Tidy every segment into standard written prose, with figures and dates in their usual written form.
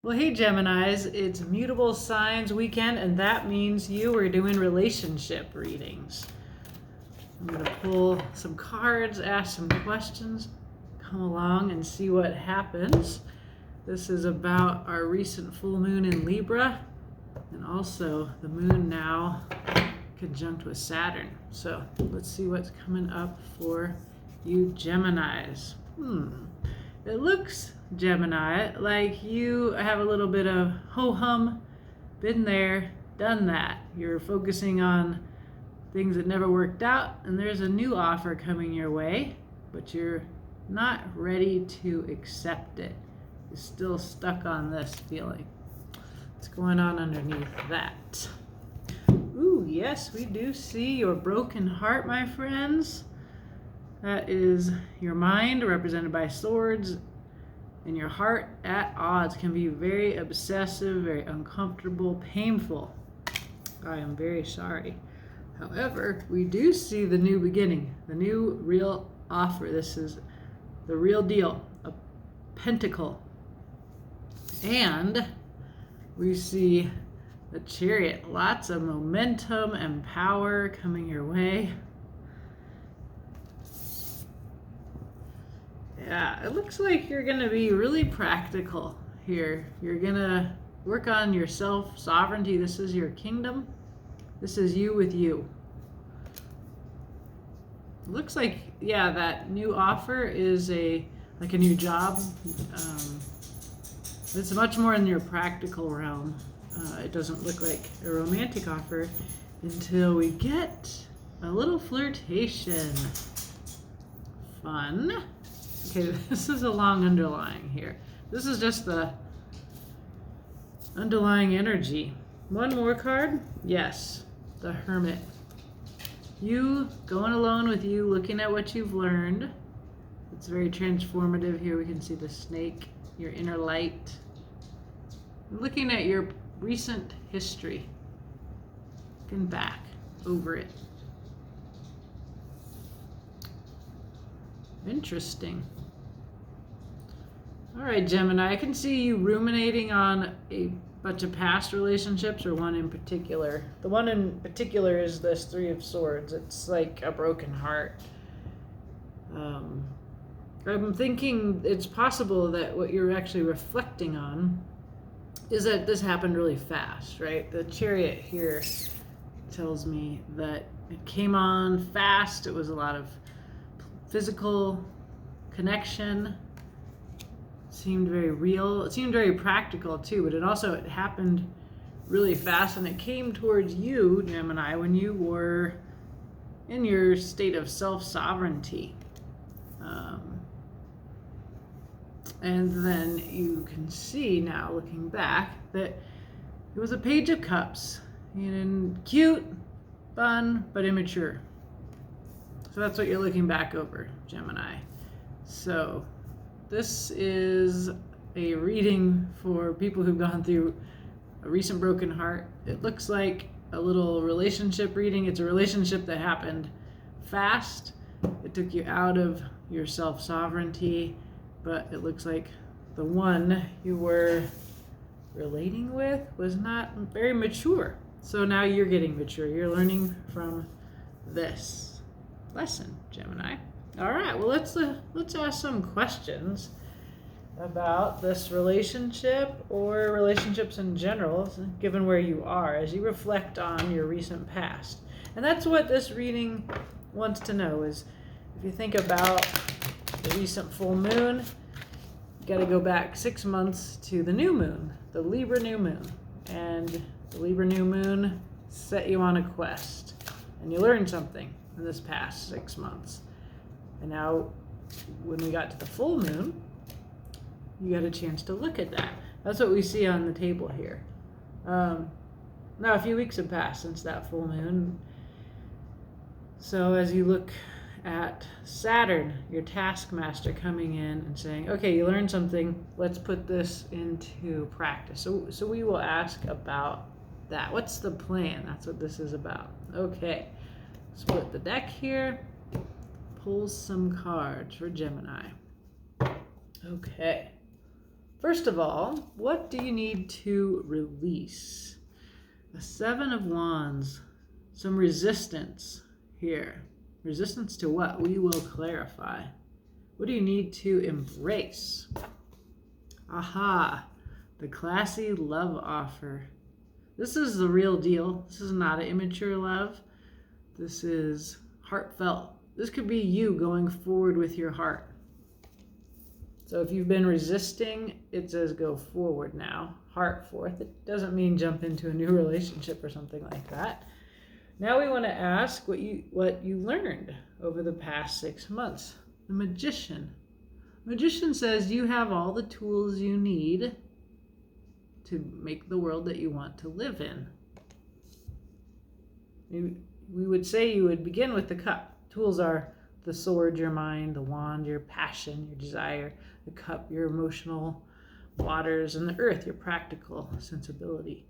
Well, hey Geminis, it's Mutable Signs weekend, and that means you are doing relationship readings. I'm going to pull some cards, ask some questions, come along and see what happens. This is about our recent full moon in Libra, and also the moon now conjunct with Saturn. So let's see what's coming up for you Geminis. It looks, Gemini, like you have a little bit of ho-hum, been there, done that. You're focusing on things that never worked out, and there's a new offer coming your way, but you're not ready to accept it. You're still stuck on this feeling. What's going on underneath that? Ooh, yes, we do see your broken heart, my friends. That is your mind, represented by swords, and your heart at odds. Can be very obsessive, very uncomfortable, painful. I am very sorry. However, we do see the new beginning, the new real offer. This is the real deal, a pentacle. And we see the Chariot, lots of momentum and power coming your way. Yeah, it looks like you're going to be really practical here. You're going to work on your self-sovereignty. This is your kingdom. This is you with you. It looks like, yeah, that new offer is like a new job. It's much more in your practical realm. It doesn't look like a romantic offer until we get a little flirtation. Fun. Okay, this is a long underlying here. This is just the underlying energy. One more card. Yes, the Hermit. You going alone with you, looking at what you've learned. It's very transformative here. We can see the snake, your inner light. Looking at your recent history. Looking back over it. Interesting. All right, Gemini, I can see you ruminating on a bunch of past relationships, or one in particular. The one in particular is this Three of Swords. It's like a broken heart. I'm thinking it's possible that what you're actually reflecting on is that this happened really fast, right? The Chariot here tells me that it came on fast. It was a lot of physical connection. Seemed very real. It seemed very practical too, but it happened really fast, and it came towards you, Gemini, when you were in your state of self-sovereignty. And then you can see now, looking back, that it was a Page of Cups. Cute, fun, but immature. So that's what you're looking back over, Gemini. So this is a reading for people who've gone through a recent broken heart. It looks like a little relationship reading. It's a relationship that happened fast. It took you out of your self-sovereignty, but it looks like the one you were relating with was not very mature. So now you're getting mature. You're learning from this lesson, Gemini. All right, well, let's ask some questions about this relationship or relationships in general, given where you are, as you reflect on your recent past. And that's what this reading wants to know, is if you think about the recent full moon, you got to go back 6 months to the new moon, the Libra new moon. And the Libra new moon set you on a quest, and you learned something in this past 6 months. And now, when we got to the full moon, you got a chance to look at that. That's what we see on the table here. Now, a few weeks have passed since that full moon. So as you look at Saturn, your taskmaster, coming in and saying, okay, you learned something, let's put this into practice. So we will ask about that. What's the plan? That's what this is about. Okay, split the deck here. Pull some cards for Gemini. Okay. First of all, what do you need to release? The Seven of Wands. Some resistance here. Resistance to what? We will clarify. What do you need to embrace? Aha, the classy love offer. This is the real deal. This is not an immature love. This is heartfelt. This could be you going forward with your heart. So if you've been resisting, it says go forward now. Heart forth. It doesn't mean jump into a new relationship or something like that. Now we want to ask what you learned over the past 6 months. The Magician. Magician says you have all the tools you need to make the world that you want to live in. We would say you would begin with the cup. Tools are the sword, your mind, the wand, your passion, your desire, the cup, your emotional waters, and the earth, your practical sensibility.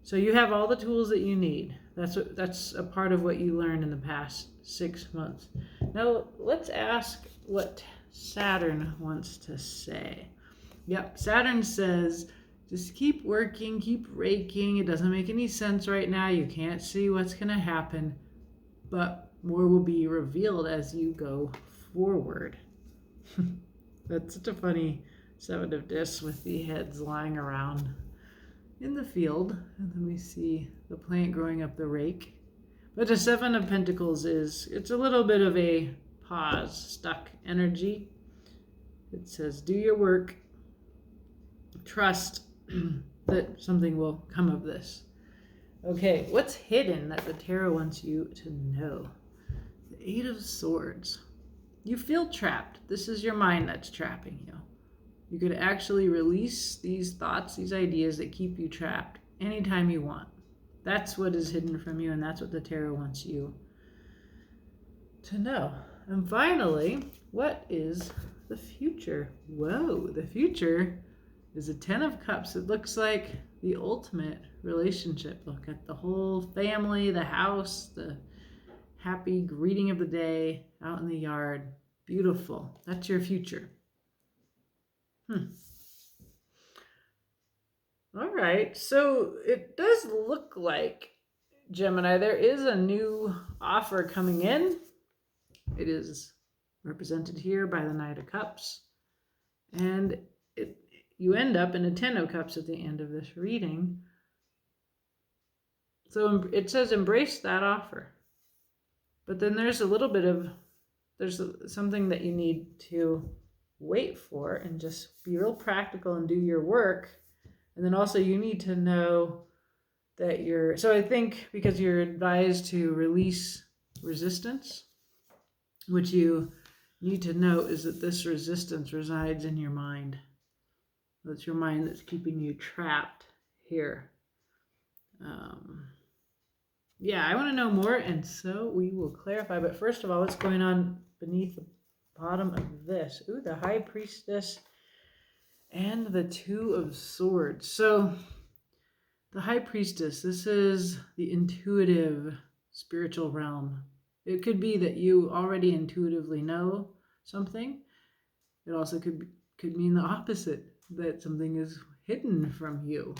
So you have all the tools that you need. That's a part of what you learned in the past 6 months. Now let's ask what Saturn wants to say. Yep, Saturn says, just keep working, keep raking. It doesn't make any sense right now. You can't see what's going to happen, but more will be revealed as you go forward. That's such a funny Seven of Discs with the heads lying around in the field. And then we see the plant growing up the rake. But the Seven of Pentacles it's a little bit of a pause, stuck energy. It says, do your work. Trust that something will come of this. Okay, what's hidden that the tarot wants you to know? The Eight of Swords. You feel trapped. This is your mind that's trapping you. You could actually release these thoughts, these ideas that keep you trapped anytime you want. That's what is hidden from you, and that's what the tarot wants you to know. And finally, what is the future? Whoa, the future is a 10 of Cups. It looks like the ultimate relationship. Look at the whole family, the house, the happy greeting of the day out in the yard. Beautiful. That's your future. All right. So it does look like, Gemini, there is a new offer coming in. It is represented here by the Knight of Cups. And you end up in a 10 of Cups at the end of this reading. So it says embrace that offer. But then there's something that you need to wait for and just be real practical and do your work. And then also you need to know that so I think because you're advised to release resistance, what you need to know is that this resistance resides in your mind. It's your mind that's keeping you trapped here. Yeah, I want to know more, and so we will clarify. But first of all, what's going on beneath the bottom of this? Ooh, the High Priestess and the Two of Swords. So the High Priestess, this is the intuitive spiritual realm. It could be that you already intuitively know something. It also could mean the opposite, that something is hidden from you.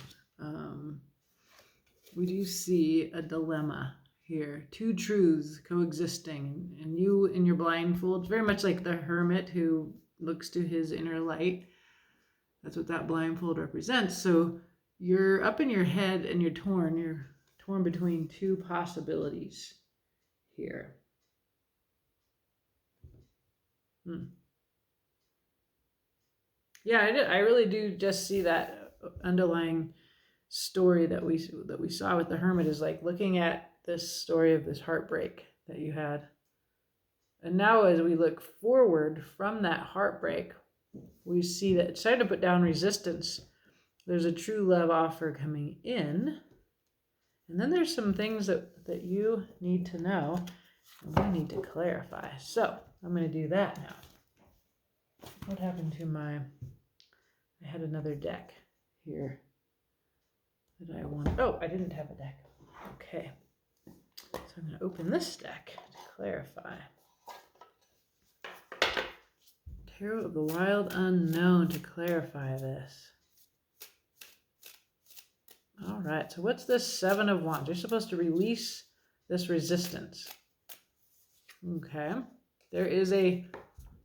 We do see a dilemma here. Two truths coexisting, and you in your blindfold, very much like the hermit who looks to his inner light. That's what that blindfold represents. So you're up in your head and you're torn between two possibilities here. Yeah, I really do just see that underlying story that we saw with the hermit is like looking at this story of this heartbreak that you had. And now as we look forward from that heartbreak, we see that it's time to put down resistance. There's a true love offer coming in. And then there's some things that you need to know and we need to clarify. So I'm going to do that now. What happened to I had another deck here that I wanted. Oh, I didn't have a deck. Okay. So I'm going to open this deck to clarify. Tarot of the Wild Unknown to clarify this. All right, so what's this Seven of Wands? You're supposed to release this resistance. Okay, there is a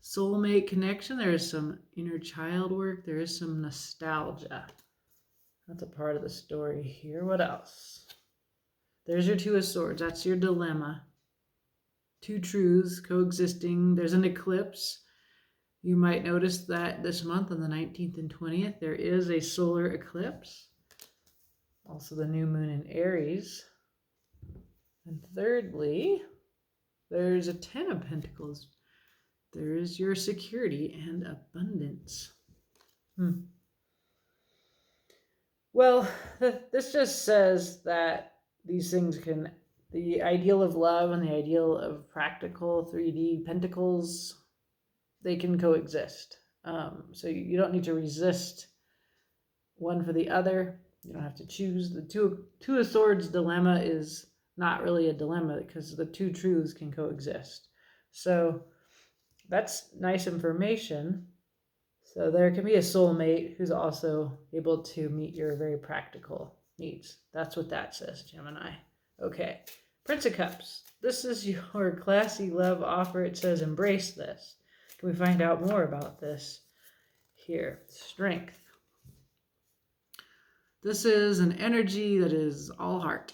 soulmate connection. There is some inner child work. There is some nostalgia. That's a part of the story here. What else? There's your Two of Swords. That's your dilemma. Two truths coexisting. There's an eclipse. You might notice that this month on the 19th and 20th, there is a solar eclipse. Also the new moon in Aries. And thirdly, there's a Ten of Pentacles. There's your security and abundance. Well, this just says that these things can, the ideal of love and the ideal of practical 3D pentacles, they can coexist. So you don't need to resist one for the other. You don't have to choose. The two of Swords dilemma is not really a dilemma because the two truths can coexist. So that's nice information. So there can be a soulmate who's also able to meet your very practical needs. That's what that says, Gemini. Okay, Prince of Cups. This is your classy love offer. It says embrace this. Can we find out more about this here? Strength. This is an energy that is all heart.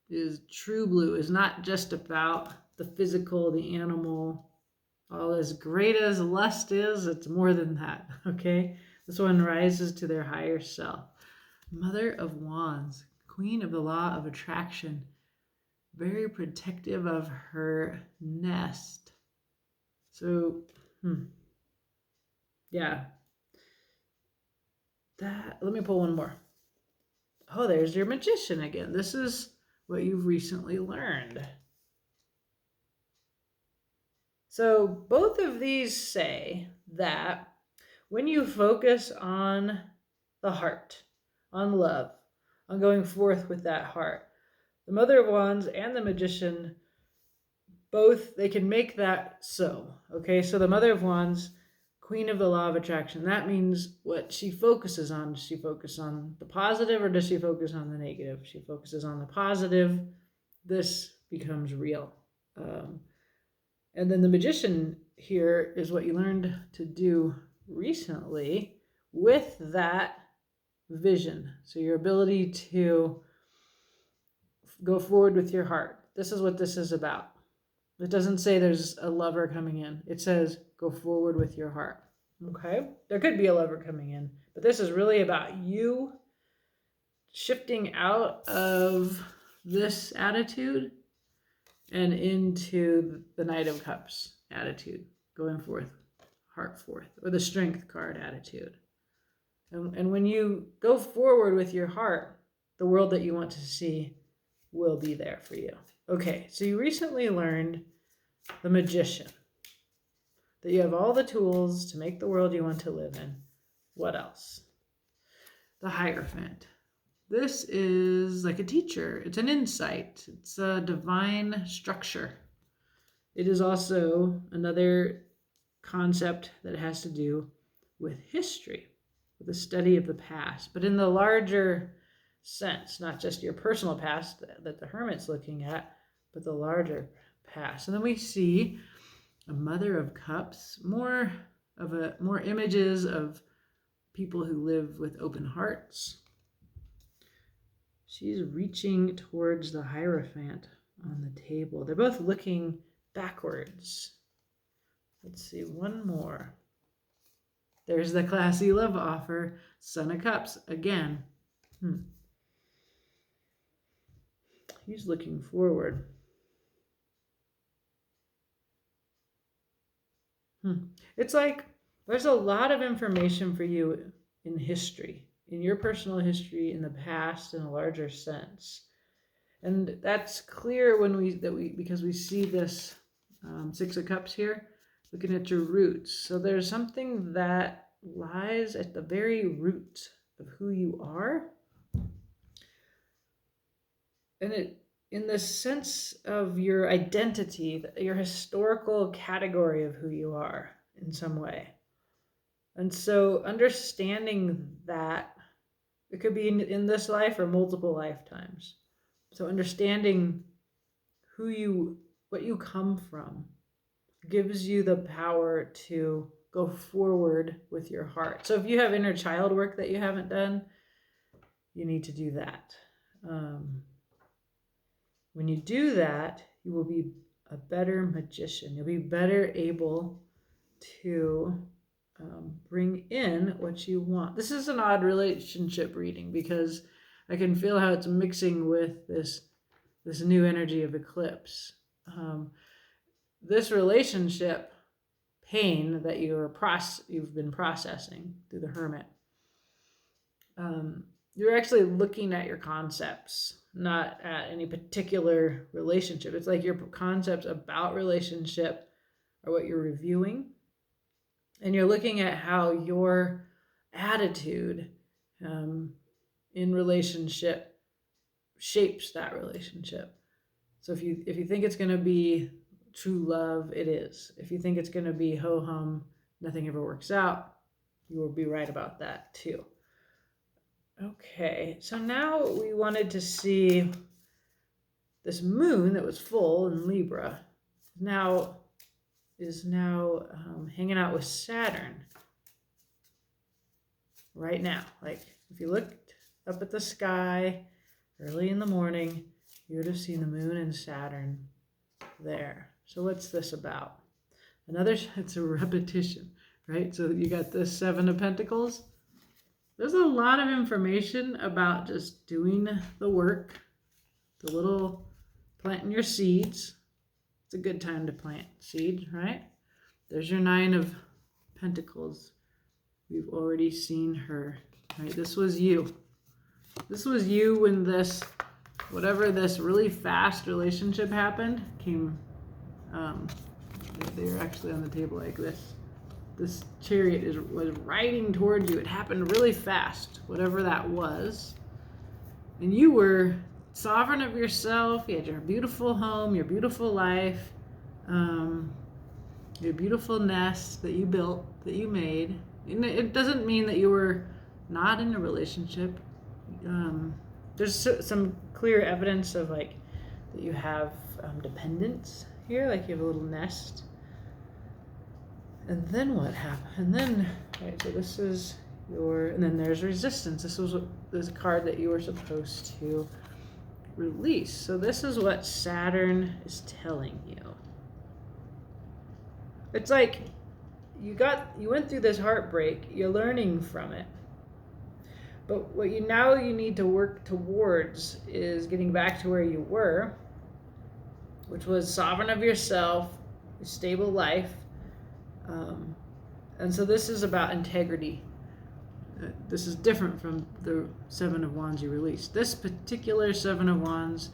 Is true blue. Is not just about the physical, the animal. All as great as lust is, it's more than that, okay? This one rises to their higher self. Mother of Wands, Queen of the Law of Attraction, very protective of her nest. So, yeah. Let me pull one more. Oh, there's your Magician again. This is what you've recently learned. So both of these say that when you focus on the heart, on love, on going forth with that heart, the Mother of Wands and the Magician, both, they can make that so. Okay, so the Mother of Wands, Queen of the Law of Attraction, that means what she focuses on. Does she focus on the positive or does she focus on the negative? She focuses on the positive. This becomes real. And then the Magician here is what you learned to do recently with that vision. So your ability to go forward with your heart. This is what this is about. It doesn't say there's a lover coming in. It says go forward with your heart. Okay? There could be a lover coming in, but this is really about you shifting out of this attitude and into the Knight of Cups attitude, going forth, heart forth, or the Strength card attitude. And when you go forward with your heart, the world that you want to see will be there for you. Okay, so you recently learned the Magician, that you have all the tools to make the world you want to live in. What else? The Hierophant. This is like a teacher. It's an insight. It's a divine structure. It is also another concept that has to do with history, with the study of the past, but in the larger sense, not just your personal past that the Hermit's looking at, but the larger past. And then we see a Mother of Cups, more images of people who live with open hearts. She's reaching towards the Hierophant on the table. They're both looking backwards. Let's see, one more. There's the classy love offer, Son of Cups, again. He's looking forward. It's like there's a lot of information for you in history, in your personal history, in the past, in a larger sense. And that's clear because we see this Six of Cups here, looking at your roots. So there's something that lies at the very root of who you are. And it, in the sense of your identity, your historical category of who you are in some way. And so understanding that, it could be in this life or multiple lifetimes. So understanding what you come from gives you the power to go forward with your heart. So if you have inner child work that you haven't done, you need to do that. When you do that, you will be a better magician. You'll be better able to bring in what you want. This is an odd relationship reading because I can feel how it's mixing with this new energy of eclipse. This relationship pain that you've been processing through the Hermit. You're actually looking at your concepts, not at any particular relationship. It's like your concepts about relationship are what you're reviewing. And you're looking at how your attitude in relationship shapes that relationship. So if you think it's going to be true love, it is. If you think it's going to be ho-hum, nothing ever works out, you will be right about that too. Okay, so now we wanted to see this moon that was full in Libra is now hanging out with Saturn right now. Like if you looked up at the sky early in the morning, you would have seen the moon and Saturn there. So what's this about? It's a repetition, right? So you got this Seven of Pentacles. There's a lot of information about just doing the work, the little planting your seeds. It's a good time to plant seeds, right? There's your Nine of Pentacles. We've already seen her, right? This was you. This was you when whatever this really fast relationship happened, they were actually on the table like this. This chariot was riding towards you. It happened really fast, whatever that was. And you were sovereign of yourself. You had your beautiful home, your beautiful life, your beautiful nest that you built, that you made. And it doesn't mean that you were not in a relationship. There's some clear evidence of that you have dependence here, like you have a little nest. And then what happened? And then, right, so this is and then there's resistance. This was this card that you were supposed to release. So this is what Saturn is telling you. It's like you went through this heartbreak, you're learning from it. But what you need to work towards is getting back to where you were, which was sovereign of yourself, a stable life. And so this is about integrity. This is different from the Seven of Wands you released. This particular Seven of Wands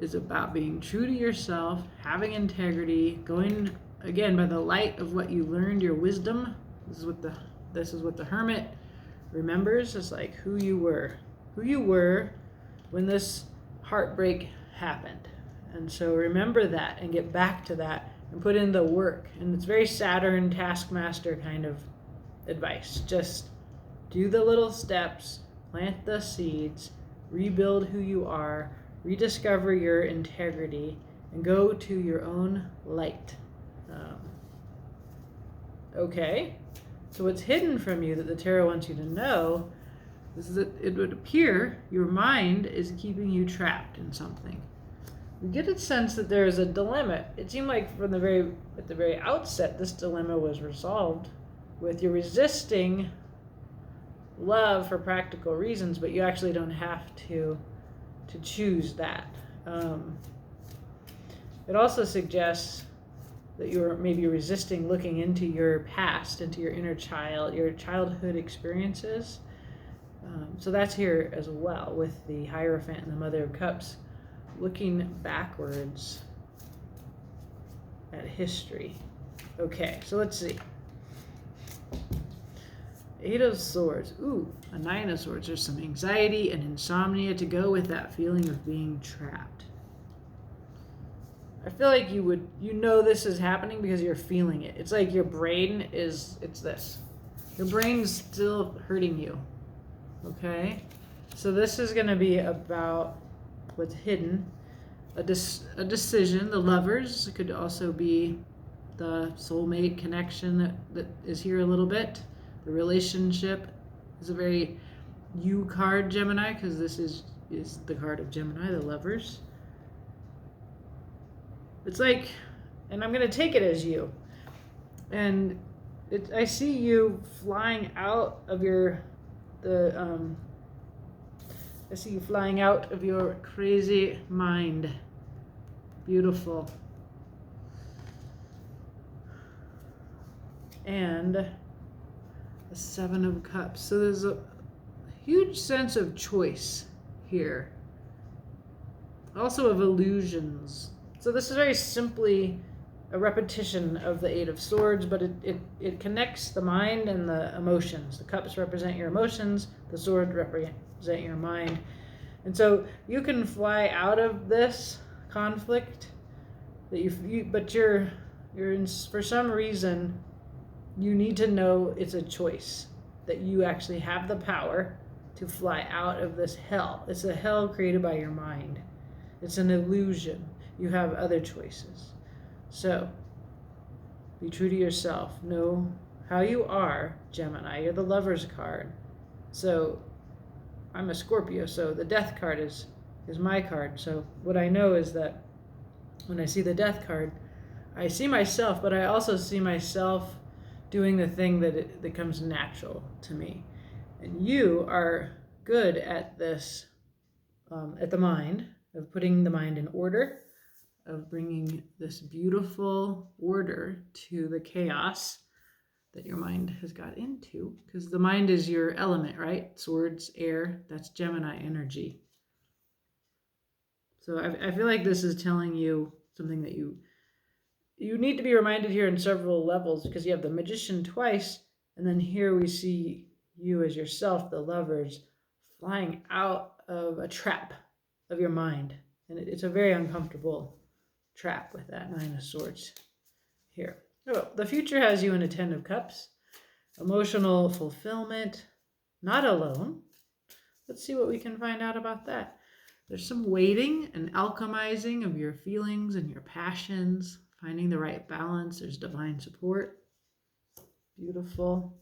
is about being true to yourself, having integrity, going again by the light of what you learned, your wisdom. This is what the Hermit remembers. It's like who you were when this heartbreak happened. And so remember that and get back to that and put in the work. And it's very Saturn taskmaster kind of advice. Just do the little steps, plant the seeds, rebuild who you are, rediscover your integrity, and go to your own light. Okay, so what's hidden from you that the tarot wants you to know is that it would appear your mind is keeping you trapped in something. You get a sense that there is a dilemma. It seemed like at the very outset, this dilemma was resolved with you resisting love for practical reasons, but you actually don't have to choose that. It also suggests that you're maybe resisting looking into your past, into your inner child, your childhood experiences. So that's here as well with the Hierophant and the Mother of Cups, looking backwards at history. Okay, so let's see. Eight of Swords. Ooh, a Nine of Swords. There's some anxiety and insomnia to go with that feeling of being trapped. I feel like you know this is happening because you're feeling it. It's like your brain it's this. Your brain's still hurting you. Okay? So this is going to be about what's hidden. A decision. The lovers. It could also be the soulmate connection that is here a little bit. The relationship is a very you card, Gemini, because this is the card of Gemini, the lovers. It's like, and I'm going to take it as you. And I see you flying out of I see you flying out of your crazy mind. Beautiful. And the Seven of Cups. So there's a huge sense of choice here. Also of illusions. So this is very simply a repetition of the Eight of Swords, but it connects the mind and the emotions. The cups represent your emotions, the swords represent your mind. And so you can fly out of this conflict that but you're in, for some reason, you need to know it's a choice, that you actually have the power to fly out of this hell. It's a hell created by your mind. It's an illusion. You have other choices. So, be true to yourself. Know how you are, Gemini. You're the Lover's card. So, I'm a Scorpio, so the Death card is my card. So, what I know is that when I see the Death card, I see myself, but I also see myself doing the thing that comes natural to me. And you are good at this, at the mind, of putting the mind in order, of bringing this beautiful order to the chaos that your mind has got into. Because the mind is your element, right? Swords, air, that's Gemini energy. So I feel like this is telling you something that you need to be reminded here in several levels, because you have the Magician twice, and then here we see you as yourself, the Lovers, flying out of a trap of your mind. And it's a very uncomfortable trap with that Nine of Swords here. Oh, the future has you in a Ten of Cups. Emotional fulfillment, not alone. Let's see what we can find out about that. There's some waiting and alchemizing of your feelings and your passions, finding the right balance. There's divine support. Beautiful.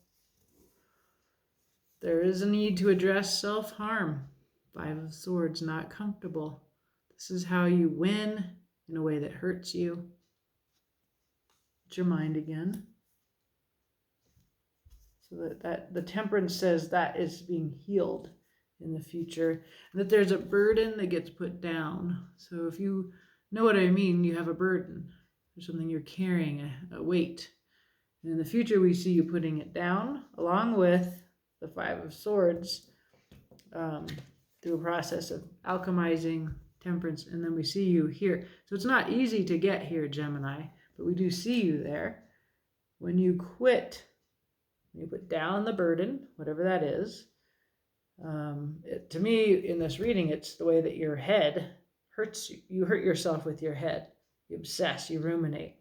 There is a need to address self-harm. Five of Swords, not comfortable. This is how you win in a way that hurts you. It's your mind again. So that the Temperance says that is being healed in the future, and that there's a burden that gets put down. So if you know what I mean, you have a burden. There's something you're carrying, a weight. And in the future, we see you putting it down, along with the Five of Swords, through a process of alchemizing, temperance, and then we see you here. So it's not easy to get here, Gemini, but we do see you there. When you quit, you put down the burden, whatever that is. To me, in this reading, it's the way that your head hurts you. You hurt yourself with your head. You obsess, you ruminate.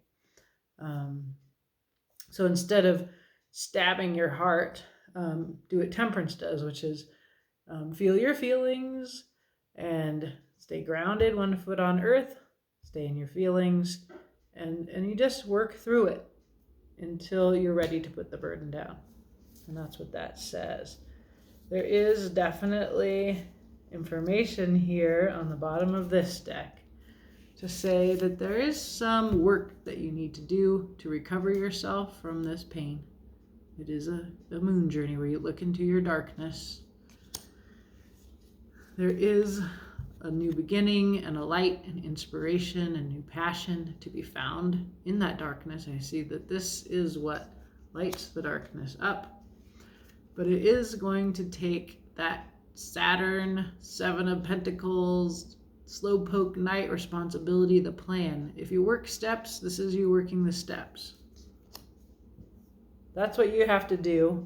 So instead of stabbing your heart, do what Temperance does, which is feel your feelings and stay grounded, 1 foot on earth, stay in your feelings, and you just work through it until you're ready to put the burden down. And that's what that says. There is definitely information here on the bottom of this deck to say that there is some work that you need to do to recover yourself from this pain. It is a moon journey where you look into your darkness. There is a new beginning and a light and inspiration and new passion to be found in that darkness. I see that this is what lights the darkness up. But it is going to take that Saturn, Seven of Pentacles, slowpoke knight responsibility, the plan. If you work steps, this is you working the steps. That's what you have to do.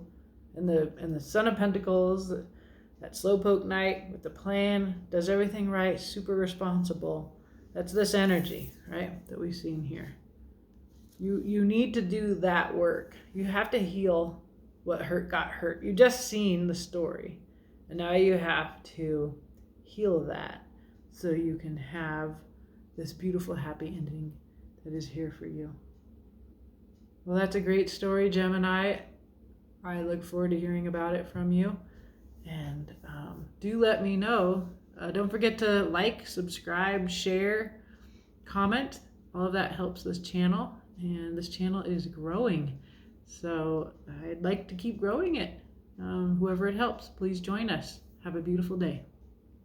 And the Son of Pentacles, that slowpoke knight with the plan, does everything right, super responsible. That's this energy, right, that we've seen here. You need to do that work. You have to heal what hurt got hurt. You just seen the story. And now you have to heal that so you can have this beautiful, happy ending that is here for you. Well, that's a great story, Gemini. I look forward to hearing about it from you. And do let me know. Don't forget to like, subscribe, share, comment. All of that helps this channel. And this channel is growing. So I'd like to keep growing it. Whoever it helps, please join us. Have a beautiful day.